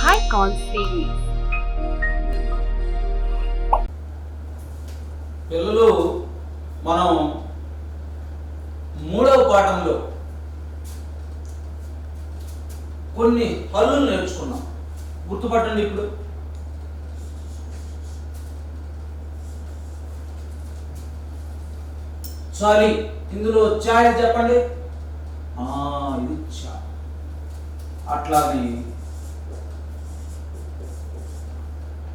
High Call Series. పిల్లలు మనం మూడవ పాఠంలో కొన్ని హల్లులు నేర్చుకున్నాం. గుర్తుపట్టండి. ఇప్పుడు సారీ, ఇందులో చాయ్ చెప్పండి. ఇది చా. అట్లాగే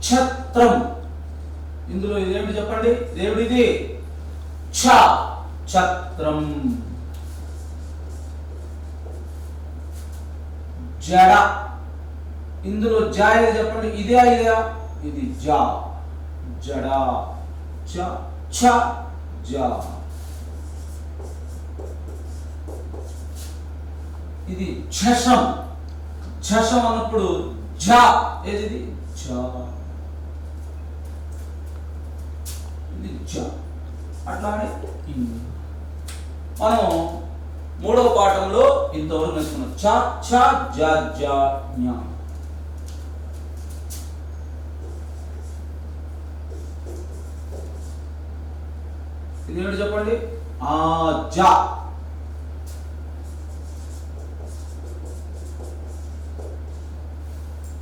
ఛత్రం, ఇందులో ఇదేమిటి చెప్పండి. దేవుడిది ఛ, ఛత్రం. జడ, ఇందులో జాయ చెప్పండి. ఇదే ఇది జా, జడ. చ ఛ జా. ఇది ఝషం. ఝషం అన్నప్పుడు ఝ, ఏది ఝ, ఇది ఝ. అట్లానే మనం మూడవ పాఠంలో ఇంతవరకు నేర్చుకున్నాం. చ ఛ జ జ ఞ. ఇదేమిటి చెప్పండి. జ.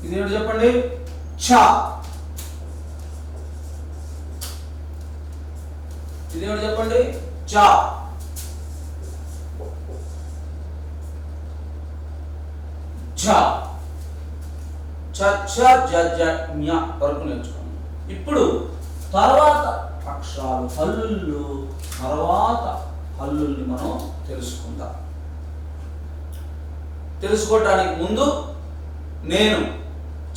ఇదేమిటి చెప్పండి. ఛ. ఇదేమిటి చెప్పండి. చ. ఝ. చ ఛ జ జ ఞ వరకు నేర్చుకున్నాం. ఇప్పుడు తర్వాత అక్షరాలు హల్లులు, తర్వాత హల్లుల్ని మనం తెలుసుకుందాం. తెలుసుకోవటానికి ముందు నేను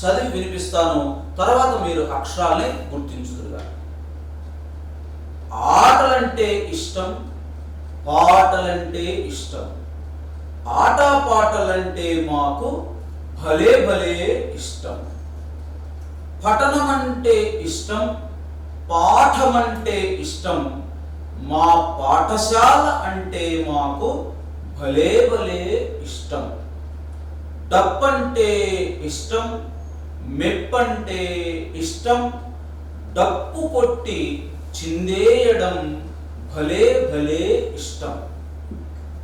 చదివి వినిపిస్తాను, తర్వాత మీరు అక్షరాల్ని గుర్తించుదురుగా. ఆటలంటే ఇష్టం, పాటలంటే ఇష్టం, ఆటపాటలంటే మాకు భలే భలే ఇష్టం. పఠనం అంటే ఇష్టం, పాఠం అంటే ఇష్టం, మా పాఠశాల అంటే మాకు భలే భలే ఇష్టం. డప్పంటే ఇష్టం, మెప్పంటే ఇష్టం, డప్పు కొట్టి చిందేయడం భలే భలే ఇష్టం.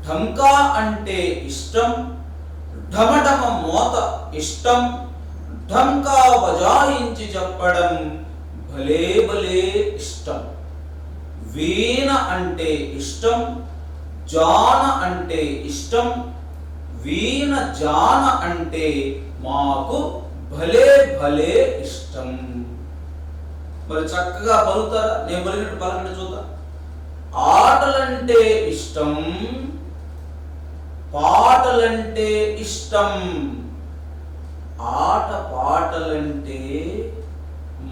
ఢంకా అంటే ఇష్టం, ఢమఢమ మోత ఇష్టం, ఢంకా బజాయించి చెప్పడం భలే భలే ఇష్టం. వీణ అంటే ఇష్టం, జాన అంటే ఇష్టం, వీణ జాన అంటే మాకు భలే భలే ఇష్టం. మరి చక్కగా పలుకుతారా? నేను పలికినట్టు పలకండి చూద్దాం. ఆటలంటే ఇష్టం, పాటలంటే ఇష్టం, ఆట పాటలంటే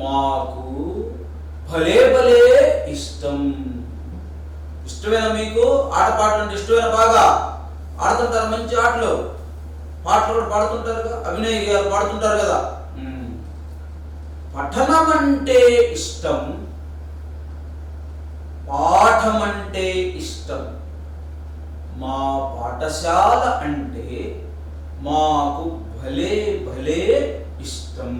మాకు భలే భలే ఇష్టం. ఇష్టమేనా మీకు? ఆట పాటలంటే ఇష్టమేనా? బాగా ఆడుతుంటారు, మంచి ఆటలు, పాటలు కూడా పాడుతుంటారు కదా, అభినయ గేయాలు పాడుతుంటారు కదా. పఠనం అంటే ఇష్టం, పాఠం అంటే ఇష్టం, మా పాఠశాల అంటే మాకు భలే భలే ఇష్టం.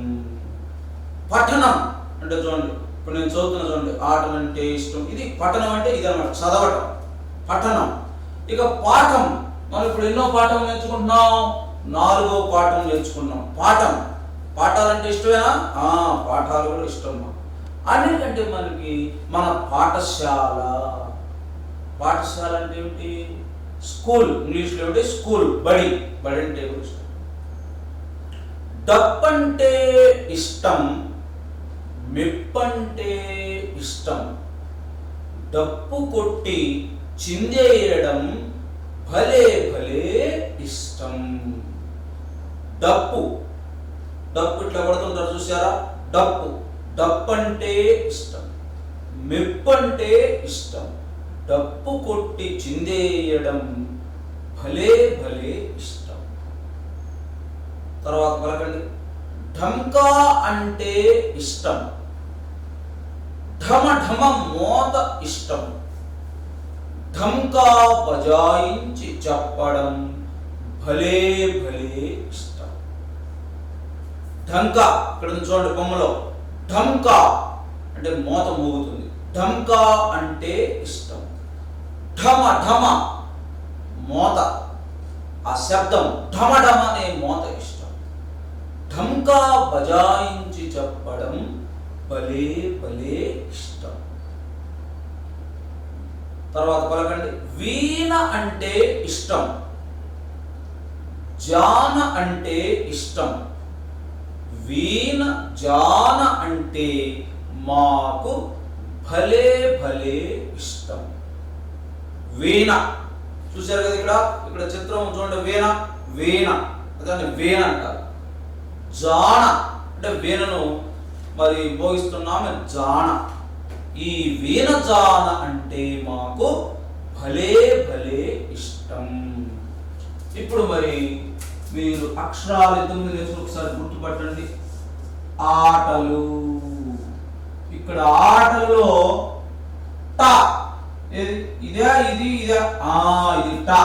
పఠనం అంటే చూడండి, ఇప్పుడు నేను చదువుతున్నా చూడండి. ఆటలు అంటే ఇష్టం, ఇది పఠనం అంటే ఇది అన్నమాట, చదవటం, పఠనం. ఇక పాఠం, మనం ఇప్పుడు ఎన్నో పాఠం నేర్చుకుంటున్నాం? 4వ పాఠం నేర్చుకున్నాం. పాఠం, పాఠాలంటే ఇష్టమేనా? పాఠాలు కూడా ఇష్టం. అన్నిటికంటే మనకి మన పాఠశాల. పాఠశాల అంటే ఏమిటి? స్కూల్. ఇంగ్లీష్లో ఏమిటి? స్కూల్, బడి. బడి అంటే ఇష్టం. డప్పంటే ఇష్టం, మెప్పంటే ఇష్టం, డప్పు కొట్టి చిందేయడం భలే భలే ఇష్టం. డప్పు, డప్పు ఇట్లా కొడుతుంటారు చూసారా? డప్పు, డప్పు అంటే ఇష్టం, మెప్పంటే ఇష్టం, డప్పు కొట్టి చిందేయడం భలే భలే ఇష్టం. తర్వాత పలకండి. ఢంకా అంటే ఇష్టం, ఢమ ఢమ మోత ఇష్టం, ఢంకా బజాయించి చెప్పడం భలే భలే ఇష్టం. ఢంకా, ఇక్కడ నుంచి చూడండి బొమ్మలో, ఢంకా అంటే మోత మోగుతుంది, ఢంకా అంటే ఇష్టం. ఢమ ఢమ మోత, ఆ శబ్దం ఢమ ఢమ అనే మోత ఇష్టం. ఢంకా బజాయించి చెప్పడం భలే భలే ఇష్టం. తర్వాత పలకండి, వీణ అంటే ఇష్టం, జాన అంటే ఇష్టం. వీణ జాన అంటే మాకు భలే భలే ఇష్టం. వీణ చూశారు కదా, ఇక్కడ ఇక్కడ చిత్రం చూడండి, వీణ వీణ దాన్ని వీణ అంటారు. జాన అంటే వీణను మరి భోగిస్తున్నాము, జాన. ఈ వీణ జాన అంటే మాకు భలే భలే ఇష్టం. ఇప్పుడు మరి మీరు అక్షరాలు 9 ఒకసారి గుర్తుపట్టండి. ఆటలు, ఇక్కడ ఆటలో టా, ఇదే ఇది ఇదే, ఇది టా,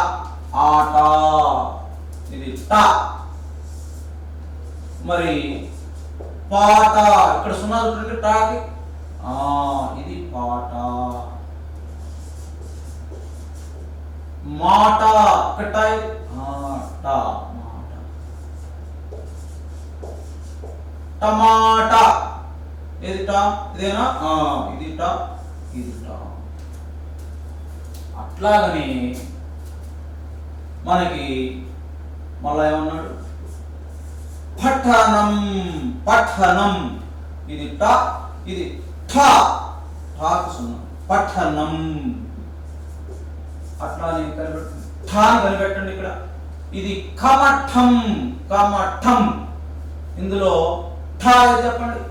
ఆట, ఇది టా. మరి పాట, ఇక్కడ సున్నా టాకి, ఇది పాట. మాట, ఇక్కడ టా, మాట. టమాటా, ఏది టా, ఇదేనా, ఇది టా, ఇది టా. అట్లాగనే మనకి మళ్ళా ఏమన్నాడు, పఠనం, పఠనం, ఇది టా, ఇది ఠా, ఠాకు సున్నా, పఠనం. అట్లానే కనిపెట్టండి, ఠాని కనిపెట్టండి ఇక్కడ. ఇది కమఠం, కమఠం. ఇందులో ఠా చెప్పండి,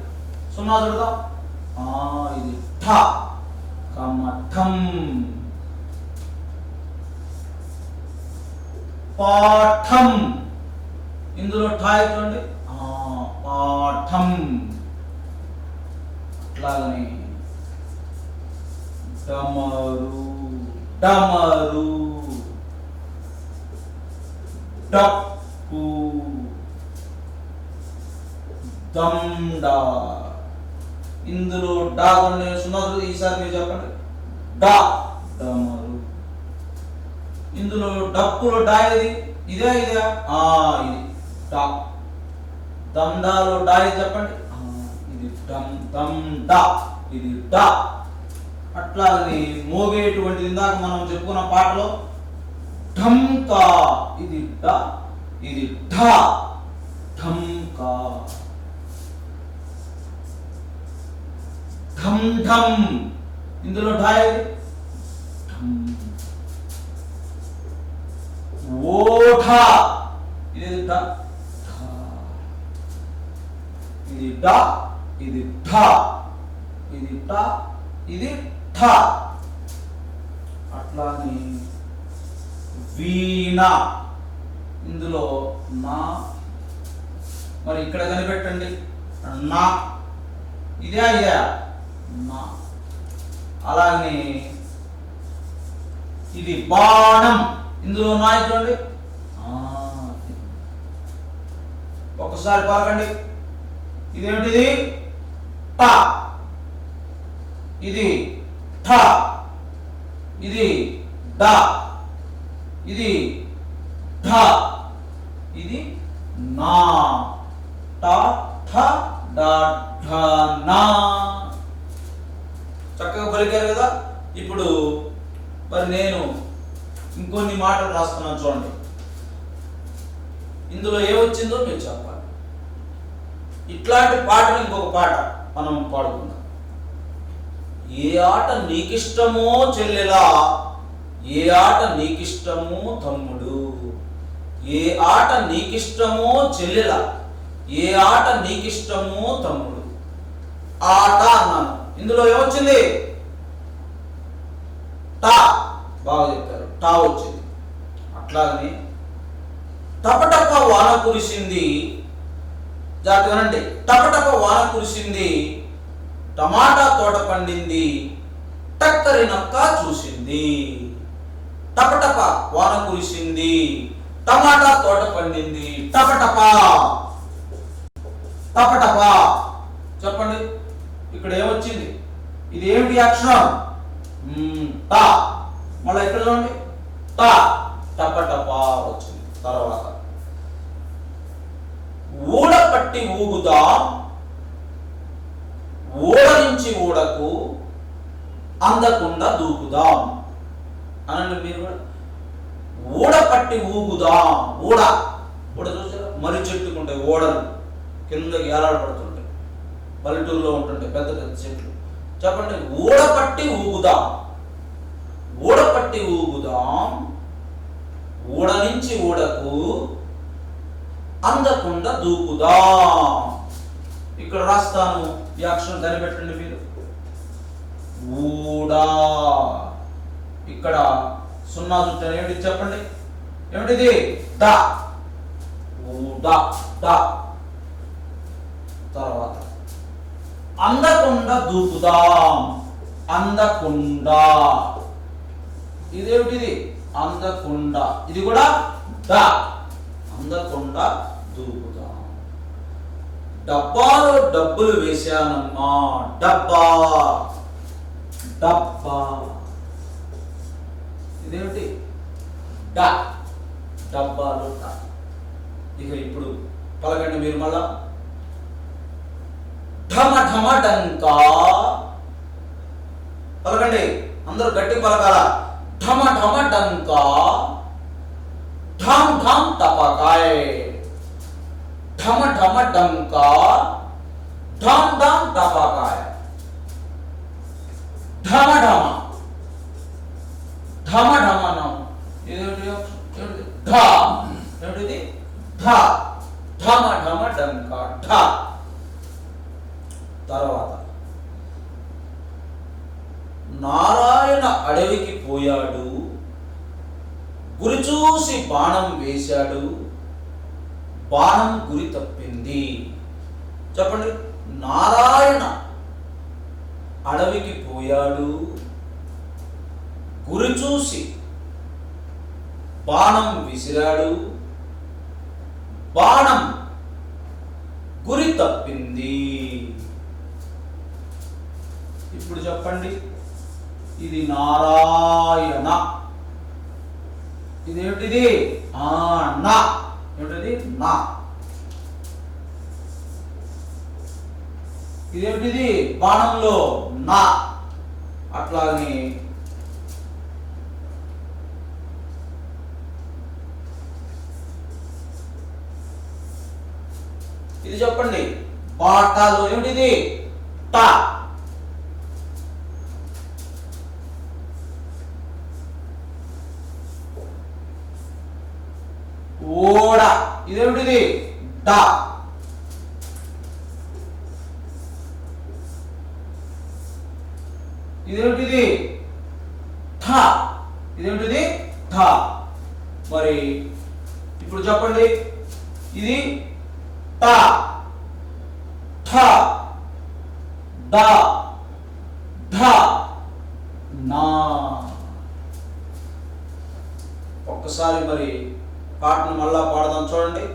సున్నా చూడదాం, ఇది ఠా, కమఠం. పాఠం, ఇందులో ఠా చూడండి, పాఠం. అట్లాగనే డమరు, డమరు, డప్పు, దండా. ఇందులో డా సున్నారు, ఈసారి మీరు చెప్పండి, డా, డమరు. ఇందులో డప్పులో డా ఏది, ఇదే ఇదే, ఇది డా. దండాలో డా ఏది చెప్పండి, ఇది డమ్, దమ్ డా, ఇది డా. అట్లాగని మోగేటువంటి ఇందాక మనం చెప్పుకున్న పాటలో ఢంకా, ఇది డా, ఇది ఢా, ఢంకా. ఢమ్ ఢమ్, ఇందులో ఢా ఏది, ఢమ్. ఓఠా, ఇది ఢ, ఇది డా, ఇది ఢా, ఇది టా, ఇది ఠా. అట్లానే వీణ, ఇందులో నా, మరి ఇక్కడ కనిపెట్టండి, నా, ఇదే ఇదే, నా. అలాగే ఇది బాణం, ఇందులో నా చూడండి, ఒకసారి పలకండి, ఇదేమిటిది, టా, ఇది ఠ, ఇది డా, ఇది ఢ, ఇది నా, టా ఠ డా ఢ నా. చక్కగా పలికారు కదా. ఇప్పుడు మరి నేను ఇంకొన్ని మాటలు రాస్తున్నాను చూడండి, ఇందులో ఏమొచ్చిందో మీరు చెప్పాలి. ఇట్లాంటి పాటలు ఇంకొక పాట మనం పాడుకుందాం. ఏ ఆట నీకిష్టమో చెల్లెలా, ఏ ఆట నీకిష్టమో తమ్ముడు, ఏ ఆట నీకిష్టమో చెల్లెలా, ఏ ఆట నీకిష్టమో తమ్ముడు. ఆట అన్నాను, ఇందులో ఏమొచ్చింది, టా. బాగా చెప్పారు, టా వచ్చింది. అట్లాగనే టపటప వాన కురిసింది, జాగ్రత్తగానండి, టపటప వాన కురిసింది, టమాటా తోట పండింది, టక్కరి నక్క చూసింది. టపటప వాన కురిసింది, టమాటా తోట పండింది, టపటప. టపటప. చెప్పండి ఇక్కడ ఏమొచ్చింది? ఇది ఏమిటి అక్షరం? టా. మళ్ళీ ఇక్కడ చూడండి టా, టపటప వచ్చింది. తర్వాత ఊడ పట్టి ఊగుదాం, ఊడ నుంచి ఊడకు అందకుండా దూకుదాం అనండి మీరు కూడా. ఊడ పట్టి ఊగుదాం. ఊడ ఊడ చూసారా? మర్రి చెట్టుకుంటాయి ఓడలు, కిందకి ఏలాడబడుతుంటాయి, పల్లెటూరులో ఉంటుంటాయి పెద్ద పెద్ద చెట్లు. చెప్పండి ఊడ పట్టి ఊగుదాం. ఊడ పట్టి ఊగుదాం, ఊడ నుంచి ఊడకు అందకుండా దూకుదాం. ఇక్కడ రాస్తాను, ఈ అక్షరం కనిపెట్టండి మీరు. ఊడా. ఇక్కడ సున్నా చుట్టాను. ఏమిటి చెప్పండి? ఏమిటిది? డా. ఊడా డా. తర్వాత అందకుండా దూకుదాం. అందకుండా. ఇదేమిటిది? అందకుండా. ఇది కూడా డా. అందకుండా దూకుదాం. డబ్బాలో డబ్బులు వేశానమ్మా. డబ్బా. డబ్బా. ఇదేమిటి? డా. డబ్బాలో డా. ఇక ఇప్పుడు పలకండి మీరు మళ్ళా. ఢమ ఢమ డంకా. పలకండి అందరూ గట్టి పలకాల. ఢమ ఢమ డంకా, ఢమ్ ఢమ్ టపకాయ్. ఢమ ఢమ డంకా, ఢమ్ ఢమ్ టపకాయ్. ఢమ ఢమ. ఢమ ఢమ నమ. ఏమిటి? ఢ. ఏమిటిది? ఢ. ఢమ ఢమ డంకా, ఢ. తర్వాత నారాయణ అడవికి పోయాడు, గురి చూసి బాణం వేశాడు, బాణం గురి తప్పింది. చెప్పండి నారాయణ అడవికి పోయాడు, గురి చూసి బాణం విసిరాడు, బాణం గురి తప్పింది. ఇప్పుడు చెప్పండి ఇది నారాయణ. ఇదేమిటిది? నా. ఏమిటిది? నా. ఇదేమిటిది? బాణంలో నా. అట్లాగే ఇది చెప్పండి బాటలో. ఏమిటిది? టా. ఓడ. ఇదేమిటిది? డా. ఇదేమిటిది? ఠ. ఇదేమిటిది? ఠ. మరి ఇప్పుడు చెప్పండి ఇది టా, ఠ, డా, ఢ, నా. ఒక్కసారి మరి పాటను మళ్ళా పాడదాం చూడండి.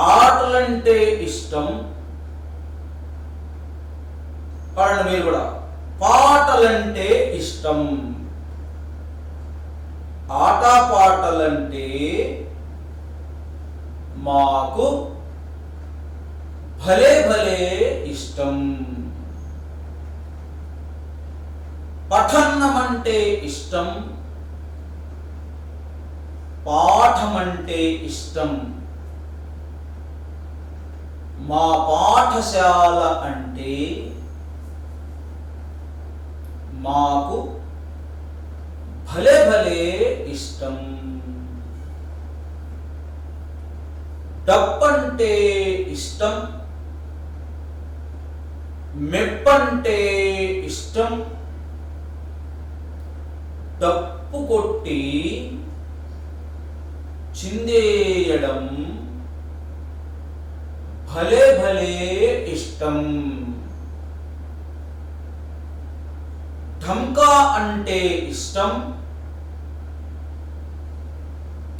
ఆటలంటే ఇష్టం. పాడండి మీరు కూడా. పాటలంటే ఇష్టం. ఆటపాటలంటే మాకు భలే భలే ఇష్టం. పఠనం అంటే ఇష్టం, పాఠం అంటే ఇష్టం. మా పాఠశాల అంటే మాకు భలే భలే ఇష్టం. డప్పంటే ఇష్టం, మెప్పంటే ఇష్టం. డప్పు కొట్టి చిందేయడం భలే భలే ఇష్టం. ఢంకా అంటే ఇష్టం,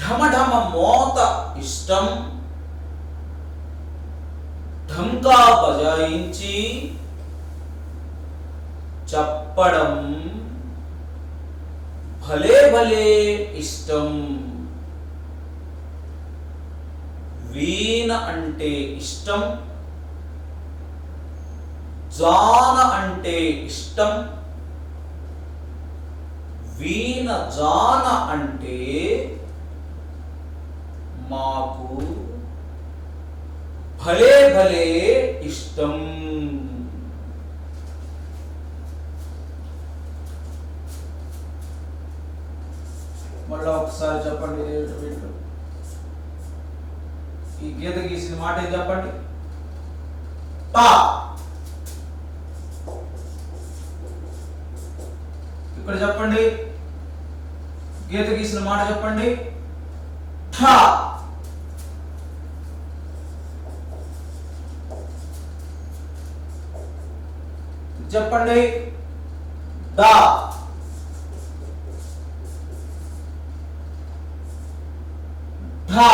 ఢమఢమ మోత ఇష్టం. ఢంకా బజాయించి చెప్పడం భలే భలే ఇష్టం. వీణ అంటే ఇష్టం, జాన అంటే ఇష్టం. వీణ జాన అంటే మాకు భలే భలే ఇష్టం. మళ్ళా ఒకసారి చెప్పండి. ఈ గీత గీసిన మాట ఏం చెప్పండి? టా. ఇక్కడ చెప్పండి. గీత గీసిన మాట చెప్పండి. ఠా. చెప్పండి. డా. ఢా.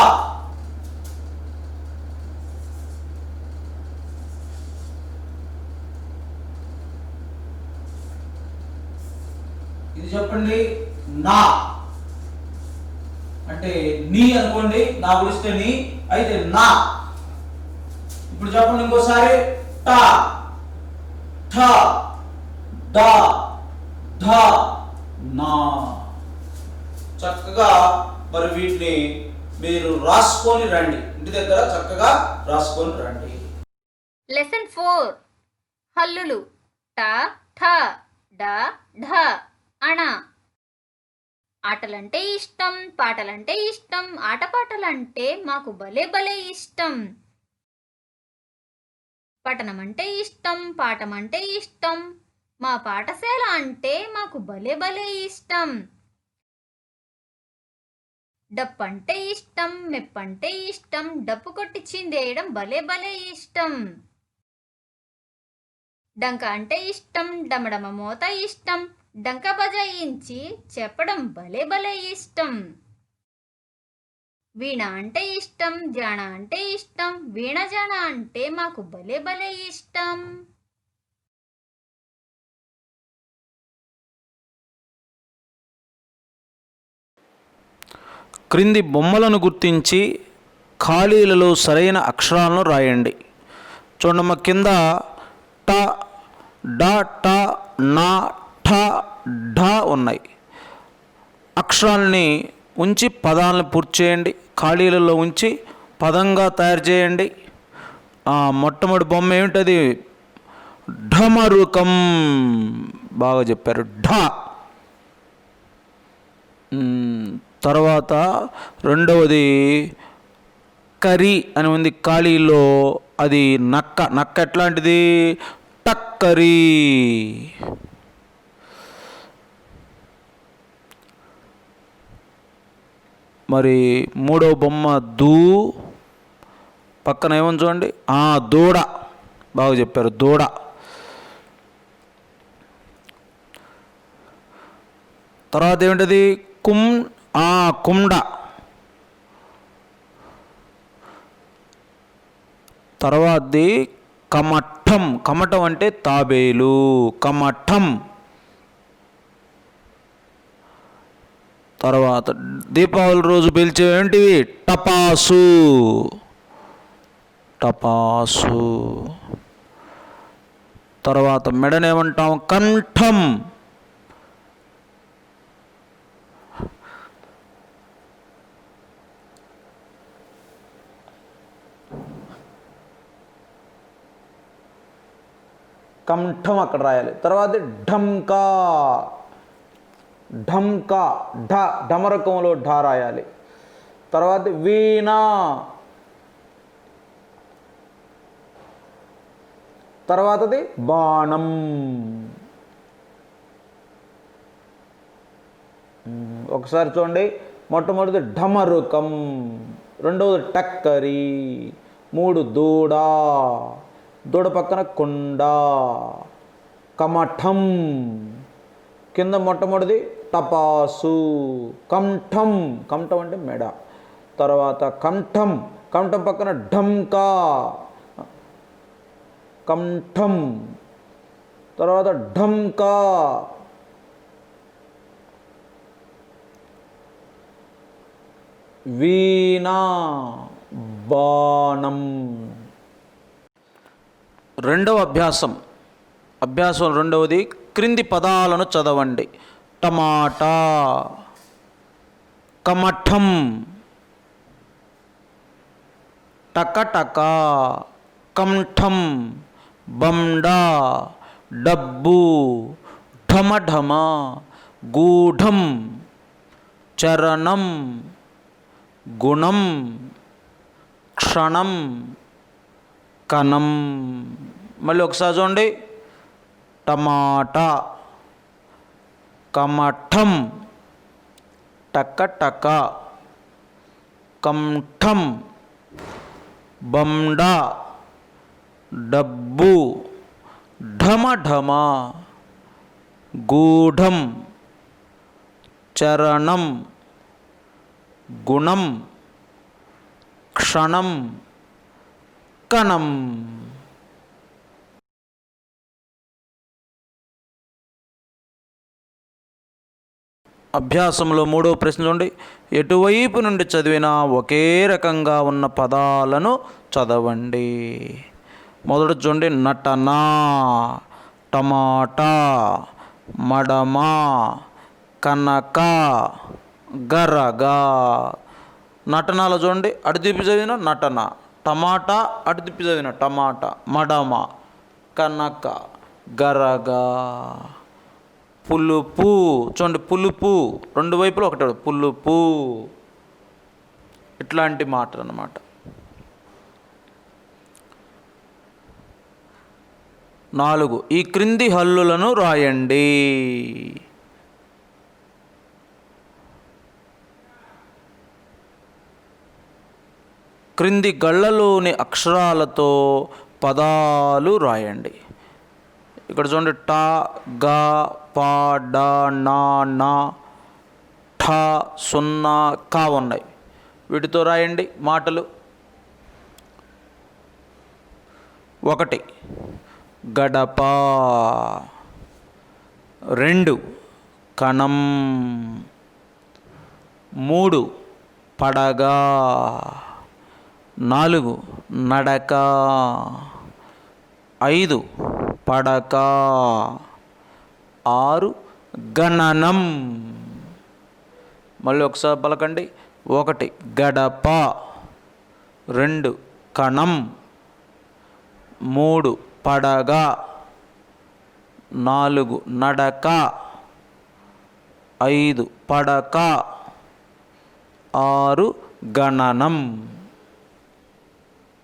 ఇది చెప్పండి. నా అంటే నీ అనుకోండి. నా గురిస్తే నీ అయితే నా. ఇప్పుడు చెప్పండి ఇంకోసారి. టా, ఠ, డా, ధ, నా. చక్కగా మరి వీటిని మీరు రాసుకొని రండి. ఇంటి దగ్గర చక్కగా రాసుకొని రండి. లెసన్ 4 హల్లులు. ట, ఠ, డ, ఢ, అణ. ఆటలంటే ఇష్టం, పాటలంటే ఇష్టం, ఆటపాటలంటే మాకు భలే భలే ఇష్టం. పఠనం అంటే ఇష్టం, పాఠం అంటే ఇష్టం, మా పాఠశాల అంటే మాకు భలే భలే ఇష్టం. డప్పంటే ఇష్టం, మెప్పంటే ఇష్టం, డప్పు కొట్టి చిందేయడం భలే భలే ఇష్టం. డంక అంటే ఇష్టం, డమడమ మోత ఇష్టం, డంక బజాయించి చెప్పడం భలే భలే ఇష్టం. వీణ అంటే ఇష్టం, జాణ అంటే ఇష్టం, వీణ జాణ అంటే మాకు భలే భలే ఇష్టం. క్రింది బొమ్మలను గుర్తించి ఖాళీలలో సరైన అక్షరాలను రాయండి. చూడమ్మ, కింద ట, డ, ట, నా, ఠ, ఢ ఉన్నాయి. అక్షరాలని ఉంచి పదాలను పూర్తి చేయండి. ఖాళీలలో ఉంచి పదంగా తయారు చేయండి. మొట్టమొదటి బొమ్మ ఏమిటది? ఢమరుకం. బాగా చెప్పారు. ఢ. తర్వాత రెండవది కరి అని ఉంది ఖాళీలో. అది నక్క. నక్క ఎట్లాంటిది? టక్కరి. మరి మూడవ బొమ్మ దూ. పక్కన ఏమని చూడండి? దూడ. బాగా చెప్పారు. దూడ. తర్వాత ఏమిటది? కుండ. తర్వాతది కమఠం. కమఠం అంటే తాబేలు. కమఠం. తర్వాత దీపావళి రోజు పిలిచేవేంటివి? టపాసు. టపాసు. తర్వాత మెడనేమంటాం? కంఠం. కంఠం అక్కడ రాయాలి. తర్వాత ఢంకా. ఢంకా. ఢమరకంలో ఢ రాయాలి. తర్వాత వీణ. తర్వాతది బాణం. ఒకసారి చూడండి. మొట్టమొదటిది ఢమరుకం, రెండవది టక్కరి, మూడు దూడ, దూడ పక్కన కుండ, కమఠం, కింద మొట్టమొదటిది టపాసు, కంఠం, కంఠం అంటే మెడ, తర్వాత కంఠం, కంఠం పక్కన ఢంకా, కంఠం. తర్వాత ఢంకా, వీణా, బాణం. రెండవ అభ్యాసం రెండవది, క్రింది పదాలను చదవండి. టమాటా, కమఠం, టకటక, కంఠం, బండా, డబ్బు, ఢమఢమ, గూఢం, చరణం, గుణం, క్షణం, కణం. మళ్ళీ ఒకసారి చూడండి. టమాటా, కమఠం, టకటక, కంఠం, బండా, డబ్బు, ఢమఢమ, గూఢం, చరణం, గుణం, క్షణం, కణం. అభ్యాసంలో మూడవ ప్రశ్న చూడండి. ఎటువైపు నుండి చదివినా ఒకే రకంగా ఉన్న పదాలను చదవండి. మొదట చూడండి. నటన, టమాటా, మడమ, కనక, గరగా. నటనలో చూడండి. అటు తిప్పి చదివిన నటన, టమాటా అటు తిప్పి చదివిన టమాటా, మడమ, కనక, గరగా. పులుపు చూడండి. పులుపు రెండు వైపులు ఒకటి, పులుపు. ఇట్లాంటి మాటలు అన్నమాట. 4. ఈ క్రింది హల్లులను రాయండి. క్రింది గళ్ళలోని అక్షరాలతో పదాలు రాయండి. ఇక్కడ చూడండి. ట, గ, ప, డ, న, న, ఠ, సున్నా, క ఉన్నాయి. వీటితో రాయండి మాటలు. 1. గడప. 2. కణం. 3. పడగ. 4. నడక. 5. పడక. 6. గణనం. మళ్ళీ ఒకసారి పలకండి. 1. గడప. 2. కణం. 3. పడగ. 4. నడక. 5. పడక. 6. గణనం.